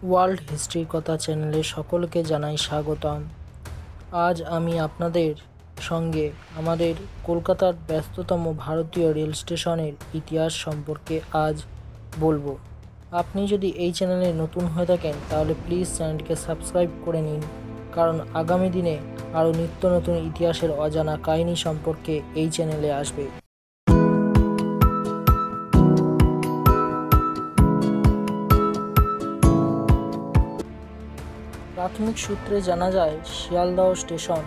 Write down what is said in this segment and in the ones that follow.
World history কথা চ্যানেলে সকলকে জানাই স্বাগতম। আজ আমি আপনাদের সঙ্গে আমাদের কলকাতার ব্যস্ততম ভারতীয় রেল স্টেশনের ইতিহাস সম্পর্কে আজ বলবো। আপনি যদি এই চ্যানেলে নতুন হয়ে থাকেন তাহলে প্লিজ চ্যানেলটিকে সাবস্ক্রাইব করে নিন, কারণ আগামী দিনে আরও নিত্য নতুন ইতিহাসের অজানা কাহিনী সম্পর্কে এই চ্যানেলে আসবে। প্রাথমিক সূত্রে জানা যায় শিয়ালদহ স্টেশন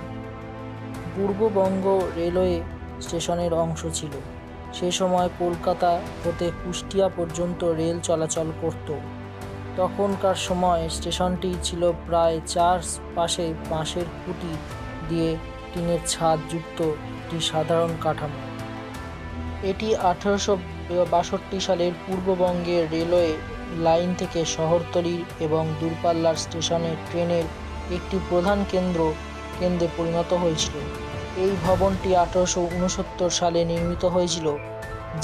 পূর্ববঙ্গ রেলওয়ে স্টেশনের অংশ ছিল। সে সময় কলকাতা হতে কুষ্টিয়া পর্যন্ত রেল চলাচল করত। তখনকার সময় স্টেশনটি ছিল প্রায় চার পাশে বাঁশের খুঁটি দিয়ে টিনের ছাদ যুক্ত একটি সাধারণ কাঠামো। এটি 1862 সালের পূর্ববঙ্গের রেলওয়ে লাইন থেকে শহরতলির এবং দূরপাল্লার স্টেশনে ট্রেনের একটি প্রধান কেন্দ্রে পরিণত হয়েছিল। এই ভবনটি 1869 সালে নির্মিত হয়েছিল।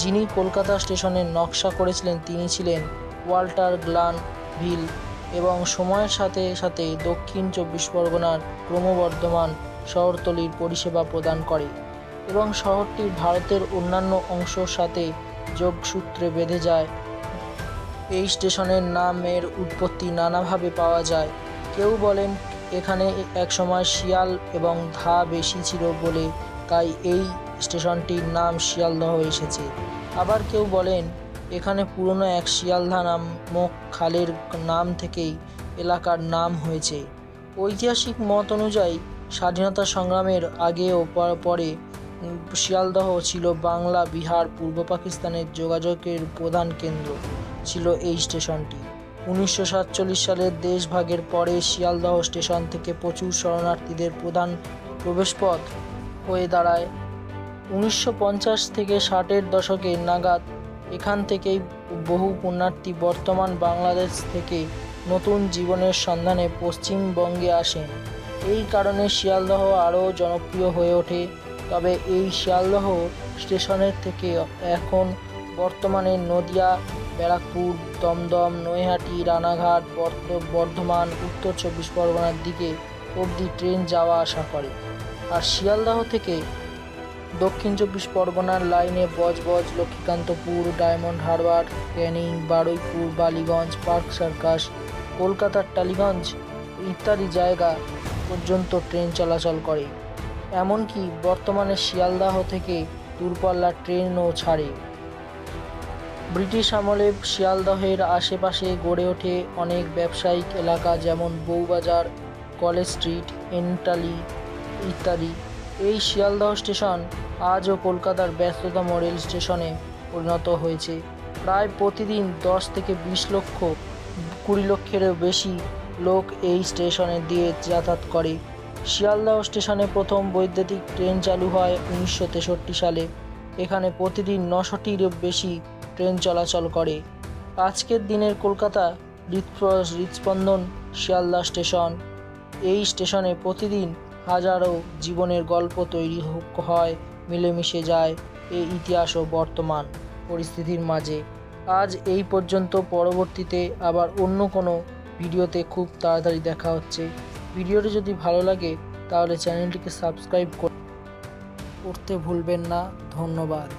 যিনি কলকাতা স্টেশনের নকশা করেছিলেন তিনি ছিলেন ওয়াল্টার গ্লানভিল, এবং সময়ের সাথে সাথে দক্ষিণ 24 পরগনার ক্রমবর্ধমান শহরতলির পরিষেবা প্রদান করে এবং শহরটি ভারতের অন্যান্য অংশের সাথে যোগসূত্রে বেঁধে যায়। এই স্টেশনের নামের উৎপত্তি নানাভাবে পাওয়া যায়। কেউ বলেন এখানে একসময় শিয়াল এবং ধা বেশি ছিল বলে তাই এই স্টেশনটির নাম শিয়ালদহ এসেছে। আবার কেউ বলেন এখানে পুরনো এক শিয়ালদা নামক খালের নাম থেকেই এলাকার নাম হয়েছে। ঐতিহাসিক মত অনুযায়ী স্বাধীনতা সংগ্রামের আগে ও পরে শিয়ালদহ ছিল বাংলা, বিহার, পূর্ব পাকিস্তানের যোগাযোগের প্রধান কেন্দ্র ছিল এই স্টেশনটি। 1947 সালের দেশভাগের পরে শিয়ালদহ স্টেশন থেকে প্রচুর শরণার্থীদের প্রধান প্রবেশপথ হয়ে দাঁড়ায়। 1950 থেকে 60-এর দশকে নাগাদ এখান থেকেই বহু পুণ্যার্থী বর্তমান বাংলাদেশ থেকে নতুন জীবনের সন্ধানে পশ্চিমবঙ্গে আসেন। এই কারণে শিয়ালদহ আরও জনপ্রিয় হয়ে ওঠে। তবে এই শিয়ালদহ স্টেশনের থেকে এখন বর্তমানে নদিয়া, ব্যারাকপুর, দমদম, নৈহাটি, রানাঘাট, বর্ধমান, উত্তর 24 পরগনার দিকে অবধি ট্রেন যাওয়া আসা করে। আর শিয়ালদহ থেকে দক্ষিণ 24 পরগনার লাইনে Budge Budge, Lakshmikantapur, diamond Harbour, Canning, Baruipur, Ballygunge, park circus, কলকাতার টালিগঞ্জ ইত্যাদি জায়গা পর্যন্ত ট্রেন চলাচল করে। এমনকি বর্তমানে শিয়ালদহ থেকে দূরপাল্লার ট্রেনও ছাড়ে। ব্রিটিশ আমলে শিয়ালদহের আশেপাশে গড়ে ওঠে অনেক ব্যবসায়িক এলাকা, যেমন বউবাজার, কলেজ স্ট্রিট, এনটালি ইত্যাদি। এই শিয়ালদহ স্টেশন আজও কলকাতার ব্যস্ততম রেল স্টেশনে পরিণত হয়েছে। প্রায় প্রতিদিন 10 থেকে 20 লক্ষেরও বেশি লোক এই স্টেশনে দিয়ে যাতায়াত করে। শিয়ালদহ স্টেশনে প্রথম বৈদ্যুতিক ট্রেন চালু হয় 1963 সালে। এখানে প্রতিদিন 900টিরও বেশি ট্রেন চলাচল করে। আজকের দিনের কলকাতা হৃদস্পন্দন শিয়ালদহ স্টেশন। এই স্টেশনে প্রতিদিন হাজারো জীবনের গল্প তৈরি হয়, মিলেমিশে যায় এই ইতিহাস ও বর্তমান পরিস্থিতির মাঝে। আজ এই পর্যন্ত। পরবর্তীতে আবার অন্য কোনো ভিডিওতে খুব তাড়াতাড়ি দেখা হচ্ছে। ভিডিওটি যদি ভালো লাগে তাহলে চ্যানেলটিকে সাবস্ক্রাইব করতে ভুলবেন না। ধন্যবাদ।